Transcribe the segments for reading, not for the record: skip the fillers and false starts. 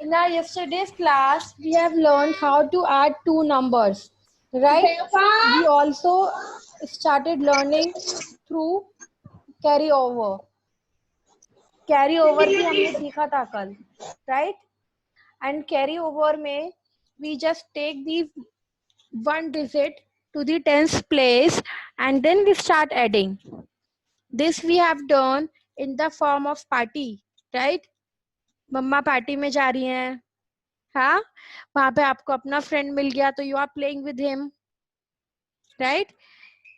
In our yesterday's class, we have learned how to add two numbers, right? We also started learning through carry over. Carry over भी हमने सीखा था कल, right? And carry over में we just take the one digit to the tens place and then we start adding. This we have done in the form of party, right? मम्मा party में जा रही हैं, हाँ, वहां पे आपको अपना फ्रेंड मिल गया तो you are playing with him, right?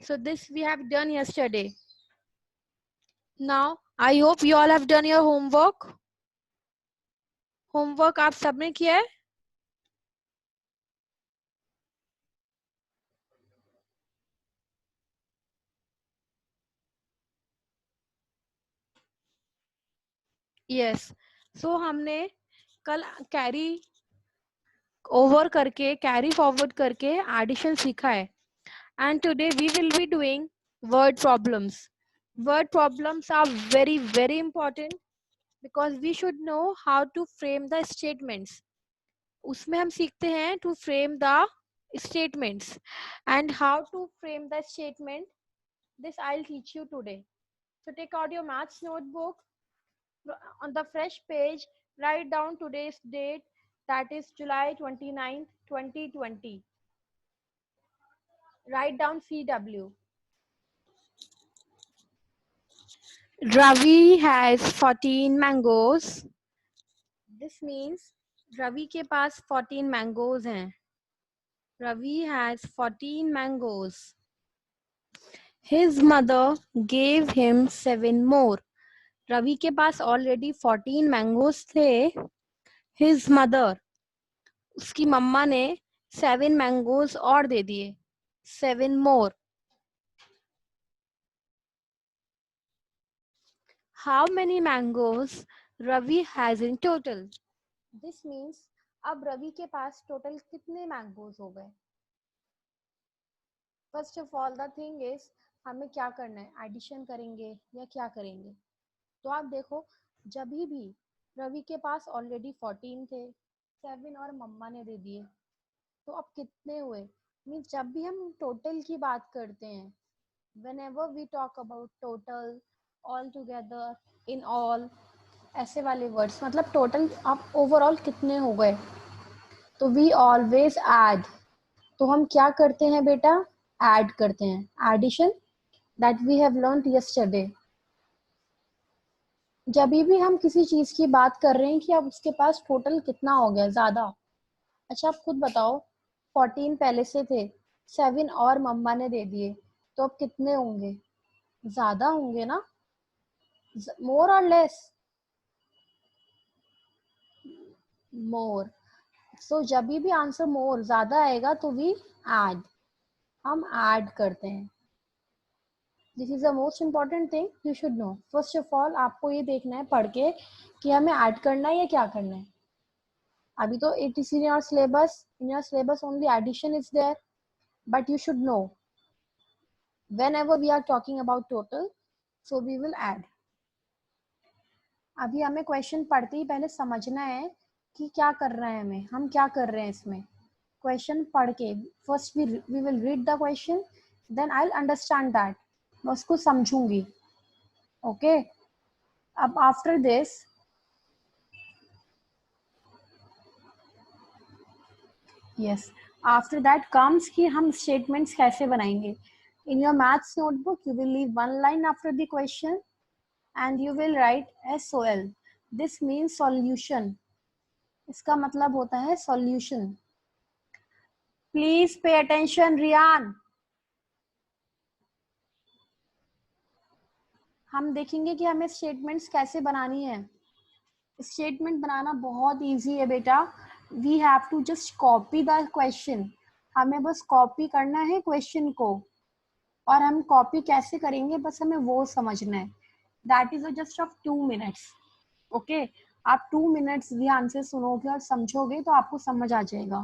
So this we have done yesterday. Now I hope you all have done your homework. Homework आप सबने किया है? Yes. So हमने कल कैरी ओवर करके कैरी फॉरवर्ड करके एडिशन सीखा है and today we will be doing word problems. Word problems are very very important because we should know how to frame the statements. उसमें हम सीखते हैं to frame the statements and how to frame the statement. This I'll teach you today. So take out your maths notebook. On the fresh page, write down today's date, that is July 29th, 2020. Write down CW. Ravi has 14 mangoes. This means Ravi के पास 14 mangoes हैं. Ravi has 14 mangoes. His mother gave him 7 more. Ravi के पास already 14 mangoes थे. His mother, उसकी मम्मा ने 7 mangoes और दे दिए. 7 more. How many mangoes Ravi has in total? This means अब रवि के पास टोटल कितने मैंगोज हो गए? First of all the thing is हमें क्या करना है, एडिशन करेंगे या क्या करेंगे? तो आप देखो, जब भी रवि के पास ऑलरेडी 14 थे, 7 और मम्मा ने दे दिए, तो अब कितने हुए? मीन्स जब भी हम टोटल की बात करते हैं, whenever we talk about total, all together, in all, ऐसे वाले वर्ड्स, मतलब टोटल आप ओवरऑल कितने हो गए, तो वी ऑलवेज ऐड. तो हम क्या करते हैं बेटा? ऐड करते हैं. Addition that we have learned yesterday. जब भी हम किसी चीज की बात कर रहे हैं कि अब उसके पास टोटल कितना हो गया, ज्यादा. अच्छा आप खुद बताओ, 14 पहले से थे, 7 और मम्मा ने दे दिए, तो अब कितने होंगे? ज्यादा होंगे ना? मोर और लेस? मोर. सो जब भी आंसर मोर, ज्यादा आएगा, तो वी ऐड, हम ऐड करते हैं. This is the most important thing you should no. First of all आपको ये देखना है पढ़ के कि हमें ऐड करना है या क्या करना है. अभी तो it is in your syllabus, only addition is there, but you should know whenever we are talking about total, so we will add. अभी हमें क्वेश्चन पढ़ते ही पहले समझना है कि क्या कर रहे हैं हमें, हम क्या कर रहे हैं इसमें. क्वेश्चन पढ़ के first we will read the question, then I will understand that, मैं उसको समझूंगी. ओके. अब after this yes, after that comes कि हम स्टेटमेंट्स कैसे बनाएंगे. In your maths notebook you will leave one line after the question and you will write SOL. This means solution. इसका मतलब होता है solution. Please pay attention, Riyan. हम देखेंगे कि हमें स्टेटमेंट्स कैसे बनानी है. स्टेटमेंट बनाना बहुत इजी है बेटा. We have to just copy the question. हमें बस कॉपी करना है क्वेश्चन को, और हम कॉपी कैसे करेंगे बस हमें वो समझना है. That is just of 2 minutes. Okay. आप 2 minutes ध्यान से सुनोगे और समझोगे तो आपको समझ आ जाएगा.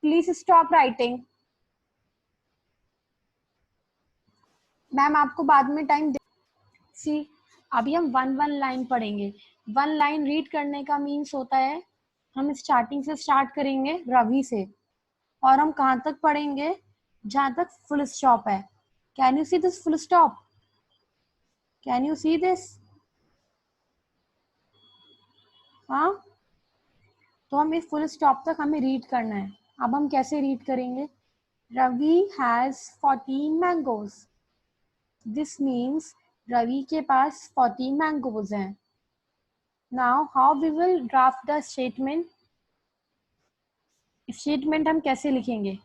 Please stop writing. मैम आपको बाद में टाइम दे. सी, अभी हम वन लाइन पढ़ेंगे. वन लाइन रीड करने का मीन्स होता है हम स्टार्टिंग से स्टार्ट करेंगे रवि से, और हम कहाँ तक पढ़ेंगे जहाँ तक फुल स्टॉप है. Can you see this full stop? Can you see this? हाँ, तो हम इस फुल स्टॉप तक हमें रीड करना है. अब हम कैसे रीड करेंगे? Ravi has 14 mangoes. This means Ravi के पास 14 मैंगोज हैं. Now how we will draft the statement? Statement हम कैसे लिखेंगे?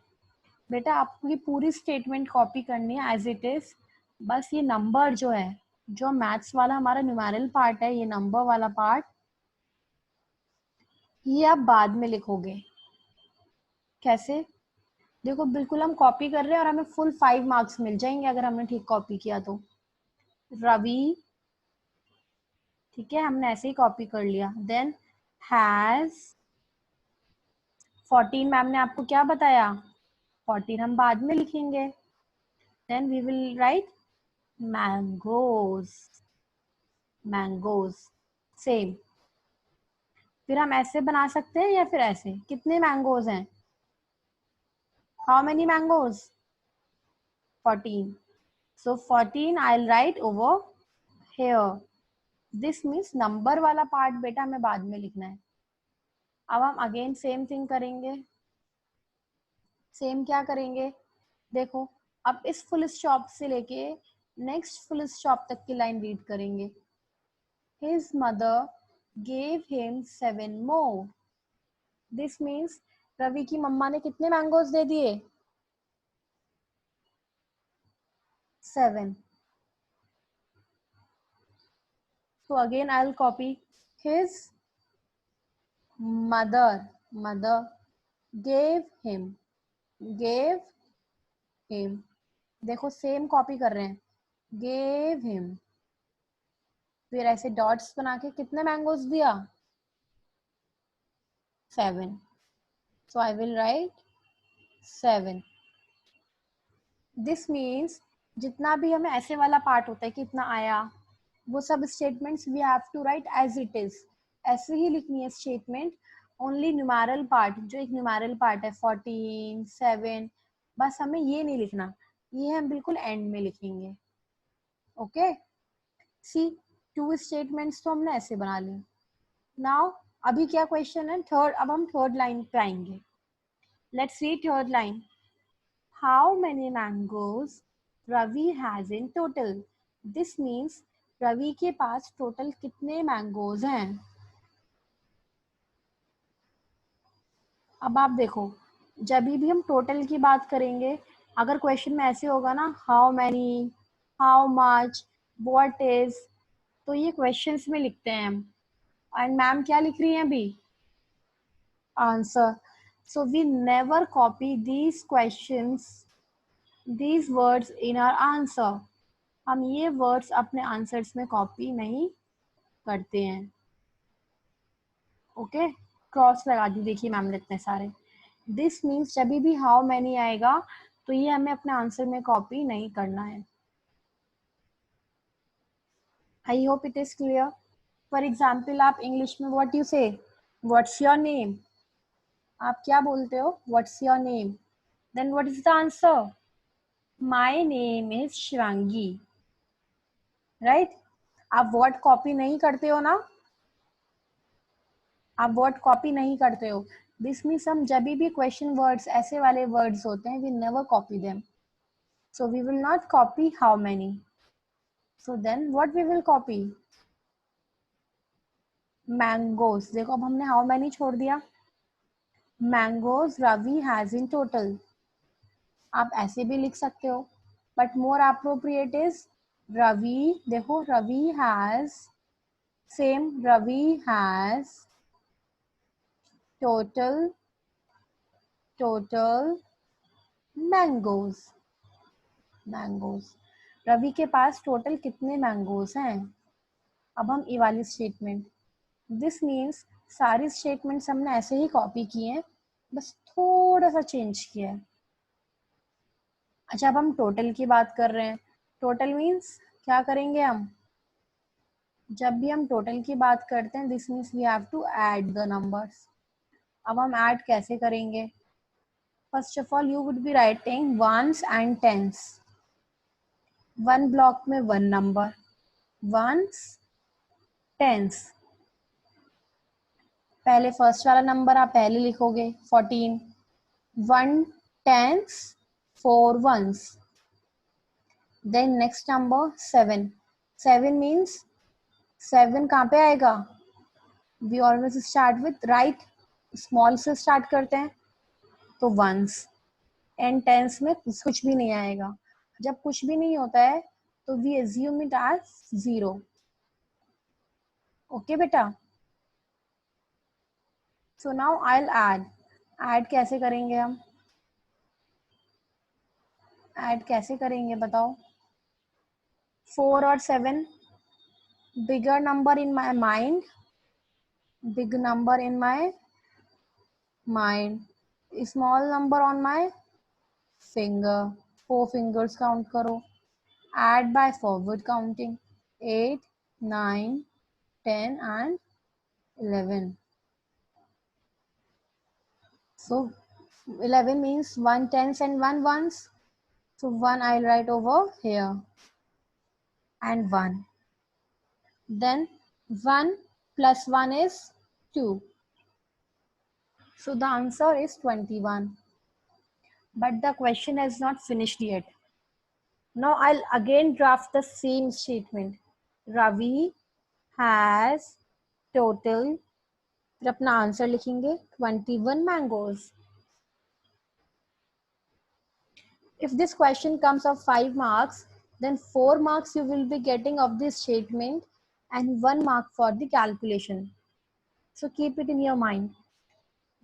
बेटा आपको ये पूरी स्टेटमेंट कॉपी करनी है एज इट इज. बस ये नंबर जो है, जो मैथ्स वाला हमारा न्यूमेरल पार्ट है, ये नंबर वाला पार्ट, ये आप बाद में लिखोगे. कैसे? देखो बिल्कुल हम कॉपी कर रहे हैं और हमें फुल 5 मार्क्स मिल जाएंगे अगर हमने ठीक कॉपी किया तो. रवि, ठीक है, हमने ऐसे ही कॉपी कर लिया. देन हैज 14, मैम ने आपको क्या बताया? 14 हम बाद में लिखेंगे. Then we will write mangoes. Mangoes same. फिर हम ऐसे बना सकते हैं या फिर ऐसे. कितने मैंगोज हैं? How many mangoes? 14. So 14 I'll write over here. This means number वाला पार्ट बेटा हमें बाद में लिखना है. अब हम अगेन सेम थिंग करेंगे. सेम क्या करेंगे? देखो, अब इस फुल स्टॉप से लेके नेक्स्ट फुल स्टॉप तक की लाइन रीड करेंगे. His mother gave him 7 more. This means Ravi की मम्मा ने कितने मैंगोज दे दिए? 7. So again I'll copy. His mother gave him. देखो सेम कॉपी कर रहे हैं. gave him. फिर ऐसे डॉट्स बना के कितने मैंगोज दिया? 7. So I will write 7. This means जितना भी हमें ऐसे वाला पार्ट होता है कितना आया, वो सब statements we have to write as it is. ऐसे ही लिखनी है स्टेटमेंट. ओनली न्यूमेरल पार्ट, जो एक न्यूमेरल पार्ट है 14, 7, बस हमें ये नहीं लिखना. ये हम बिल्कुल एंड में लिखेंगे. ओके, सी 2 स्टेटमेंट्स तो हमने ऐसे बना लिए. नाउ अभी क्या क्वेश्चन है? थर्ड. अब हम थर्ड लाइन पे आएंगे. Let's read third line. How many mangoes Ravi has in total? This means Ravi के पास टोटल कितने मैंगोज हैं. अब आप देखो, जब भी हम टोटल की बात करेंगे, अगर क्वेश्चन में ऐसे होगा ना, how many, how much, what is, तो ये क्वेश्चंस में लिखते हैं हम. एंड मैम क्या लिख रही हैं अभी? Answer. So we never copy these questions, these words in our answer. हम ये वर्ड्स अपने आंसर्स में कॉपी नहीं करते हैं. ओके, क्रॉस लगा दी देखिए मैम ने इतने सारे. दिस मीन्स जब भी हाउ मैनी आएगा तो ये हमें अपने आंसर में कॉपी नहीं करना है. I hope it is clear. For example आप इंग्लिश में what you say, what's your name, आप क्या बोलते हो? What's your name. Then what is the answer? My name is Shivangi. Right? आप वर्ड कॉपी नहीं करते हो ना, आप वर्ड कॉपी नहीं करते हो. दिस मीन्स हम जब भी क्वेश्चन वर्ड्स ऐसे वाले वर्ड्स होते हैं, we never copy them. So we will not copy how many. So then what we will copy? Mangoes. देखो अब हमने हाउ मैनी छोड़ दिया. Mangoes Ravi has in total. आप ऐसे भी लिख सकते हो, but more appropriate is Ravi. देखो Ravi has, same Ravi has total mangoes. Ravi के पास टोटल कितने मैंगोज हैं? अब हम ये वाली स्टेटमेंट. दिस मीन्स सारी स्टेटमेंट्स हमने ऐसे ही कॉपी किए हैं, बस थोड़ा सा चेंज किया है. अच्छा, अब हम टोटल की बात कर रहे हैं. टोटल मीन्स क्या करेंगे हम? जब भी हम टोटल की बात करते हैं, this means we have to add the numbers. अब हम ऐड कैसे करेंगे? First of all you would be writing ones and tens. One block में वन नंबर, वंस, टेंस. पहले फर्स्ट वाला नंबर आप पहले लिखोगे 14, one tens, four ones. Then next number 7. 7 means 7 कहाँ पे आएगा? We always start with right, small से स्टार्ट करते हैं तो वंस. एंड टेंस में कुछ भी नहीं आएगा. जब कुछ भी नहीं होता है तो we assume it as 0. Okay बेटा. So now I will add कैसे करेंगे हम? ऐड कैसे करेंगे बताओ? 4 और 7, bigger number in my mind, big number in my mind, small number on my finger. 4 fingers count करो. Add by forward counting. 8, 9, 10 and 11. So 11 means 1 tens and 1 ones. So 1 I'll write over here and 1. Then 1 plus 1 is 2. So the answer is 21. But the question has not finished yet. Now I'll again draft the same statement. Ravi has total, फिर अपना answer लिखेंगे 21 mangoes. If this question comes of 5 marks, then 4 marks you will be getting of this statement and 1 mark for the calculation. So keep it in your mind.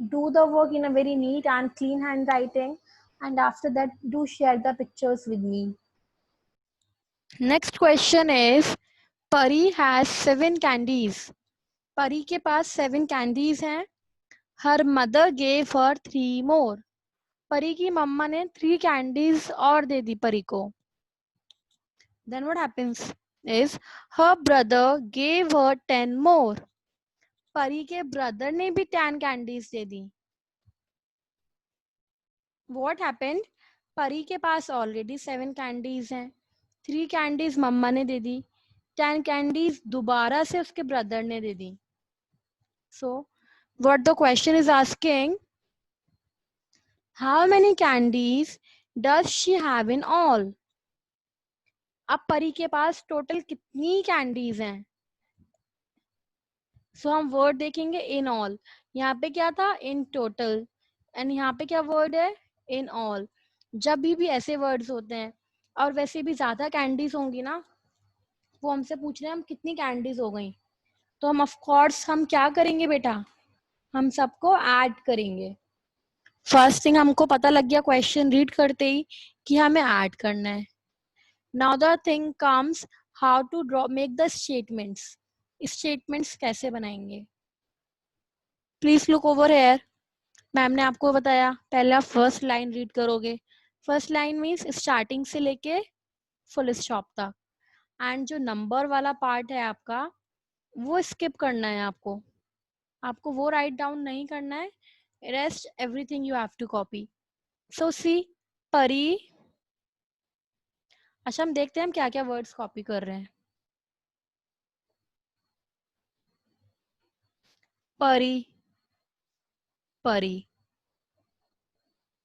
Do the work in a very neat and clean handwriting, and after that do share the pictures with me. Next question is, Pari has 7 candies. परी के पास 7 candies हैं. हर mother gave her 3 मोर. परी की मम्मा ने 3 candies और दे दी परी को. Then what happens is her brother gave her 10 more. परी के ब्रदर ने भी 10 candies they the. What happened? परी के पास ऑलरेडी 7 कैंडीज हैं. 3 कैंडीज मम्मा ने दे दी. 10 कैंडीज दोबारा से उसके ब्रदर ने दे दी. So what the question is asking, how many candies does she have in all? अब परी के पास टोटल कितनी कैंडीज हैं? सो हम वर्ड देखेंगे इन ऑल. यहाँ पे क्या था? In total. एंड यहाँ पे क्या वर्ड है? In all. जब भी ऐसे वर्ड्स होते हैं और वैसे भी ज्यादा कैंडीज होंगी ना, वो हमसे पूछ रहे हैं हम कितनी कैंडीज हो गई, तो हम ऑफ कोर्स हम क्या करेंगे बेटा? हम सबको ऐड करेंगे. फर्स्ट थिंग हमको पता लग गया क्वेश्चन रीड करते ही कि हमें ऐड करना है. Now the thing comes how to draw make the statements. Statements कैसे बनाएंगे? Please look over here. Ma'am ने आपको बताया पहले आप फर्स्ट लाइन रीड करोगे. फर्स्ट लाइन मीन्स स्टार्टिंग से लेके फुल स्टॉप तक. एंड जो नंबर वाला पार्ट है आपका वो स्किप करना है आपको. आपको वो राइट डाउन नहीं करना है. Rest everything you have to copy. So see Pari. अच्छा हम देखते हैं हम क्या क्या वर्ड्स कॉपी कर रहे हैं. परी, परी.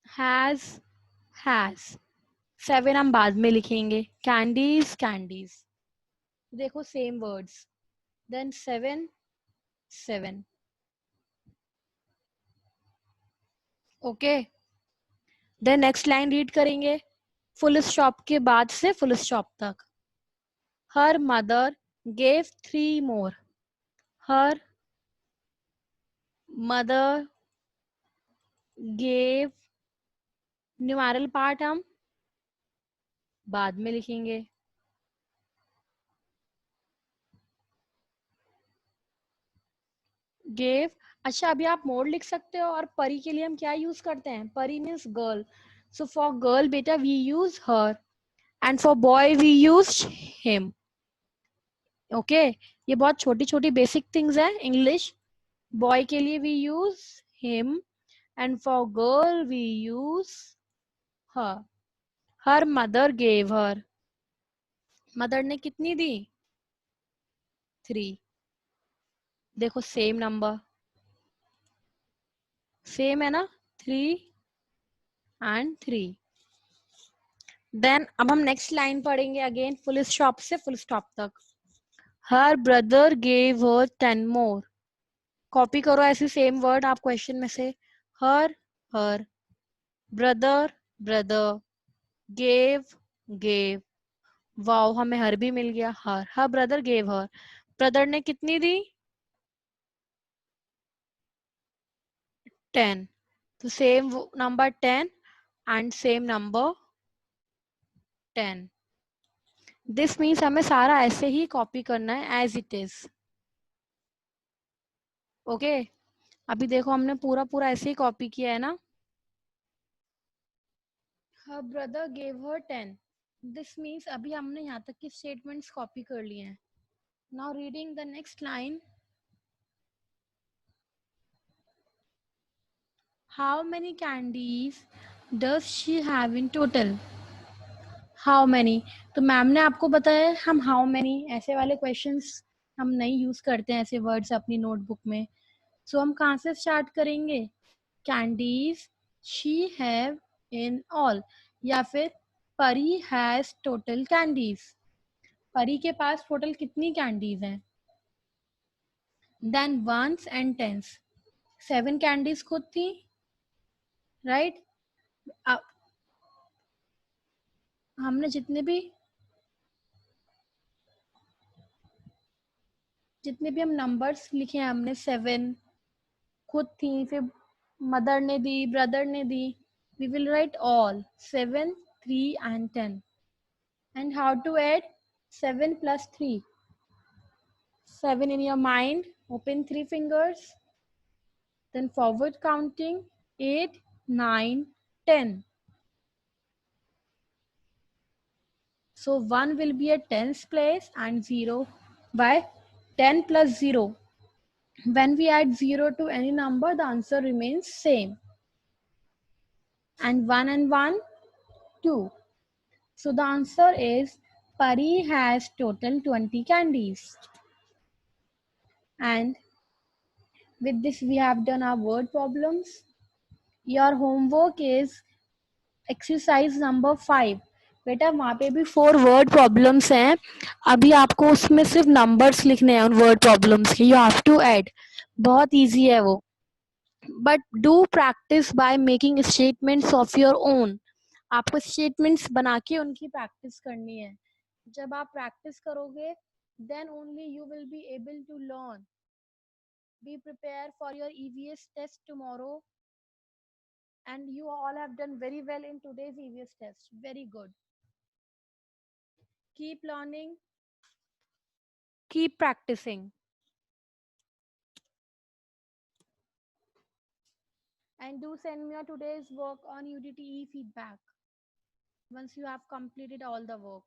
Has, has. 7 हम बाद में लिखेंगे. Candies, candies. देखो same words. Then 7, 7. Okay. Then next line read करेंगे फुल स्टॉप के बाद से फुल स्टॉप तक. Her mother gave 3 more. Her mother gave, numeral part हम बाद में लिखेंगे. गेव. अच्छा अभी आप मोर लिख सकते हो. और परी के लिए हम क्या यूज करते हैं? Pari means girl. So for girl बेटा we use her, and for boy we use him. Okay. ये बहुत छोटी छोटी बेसिक थिंग्स है इंग्लिश. बॉय के लिए we use him, and for girl we use her. Her mother gave her. Mother ने कितनी दी? 3. देखो सेम नंबर, सेम है ना, 3 and 3. देन अब हम नेक्स्ट लाइन पढ़ेंगे अगेन फुल स्टॉप से फुल स्टॉप तक. Her brother gave her 10 more. Copy करो ऐसे सेम वर्ड आप क्वेश्चन में से. Her her, brother brother, gave gave. Wow, हमें हर भी मिल गया. Her her brother gave her. Brother ने कितनी दी? 10. तो same number 10 and same number 10. This means हमें सारा ऐसे ही कॉपी करना है एज इट इज. ओके, अभी देखो हमने पूरा पूरा ऐसे ही कॉपी किया है ना. हर brother gave her 10. This means अभी हमने यहाँ तक की स्टेटमेंट्स कॉपी कर लिए हैं. Now reading the next line. How many candies does she have in total? How many, तो मैम ने आपको बताया हम हाउ मैनी ऐसे वाले क्वेश्चंस हम नहीं यूज करते हैं ऐसे वर्ड्स अपनी नोटबुक में. सो हम कहाँ से स्टार्ट करेंगे? Candies she have in all, या फिर Pari has total candies. Pari के पास टोटल कितनी कैंडीज हैं? Then ones and tens. 7 candies खुद थी, राइट. हमने जितने भी हम नंबर्स लिखे हैं हमने 7 खुद थी, फिर मदर ने दी, ब्रदर ने दी. We will write all 7, 3 and 10. And how to add 7 plus 3? 7 in your mind, open 3 fingers, then forward counting 8, 9, 10. So 1 will be at 10's place and 0 by 10 plus 0. When we add 0 to any number, the answer remains same. And 1, 2. So the answer is Pari has total 20 candies. And with this we have done our word problems. Your homework is exercise number 5. बेटा वहाँ पे भी 4 word problems हैं. अभी आपको उसमें सिर्फ numbers लिखने हैं उन वर्ड प्रॉब्लम्स के. You have to add. बहुत इजी है वो. But do practice by making statements of your own. आपको स्टेटमेंट्स बना के उनकी प्रैक्टिस करनी है. जब आप प्रैक्टिस करोगे then only you will be able to learn. Be prepared for your EVS test tomorrow, and you all have done very well in today's EVS test. Very good. Keep learning, keep practicing, and do send me your today's work on UDTE feedback once you have completed all the work.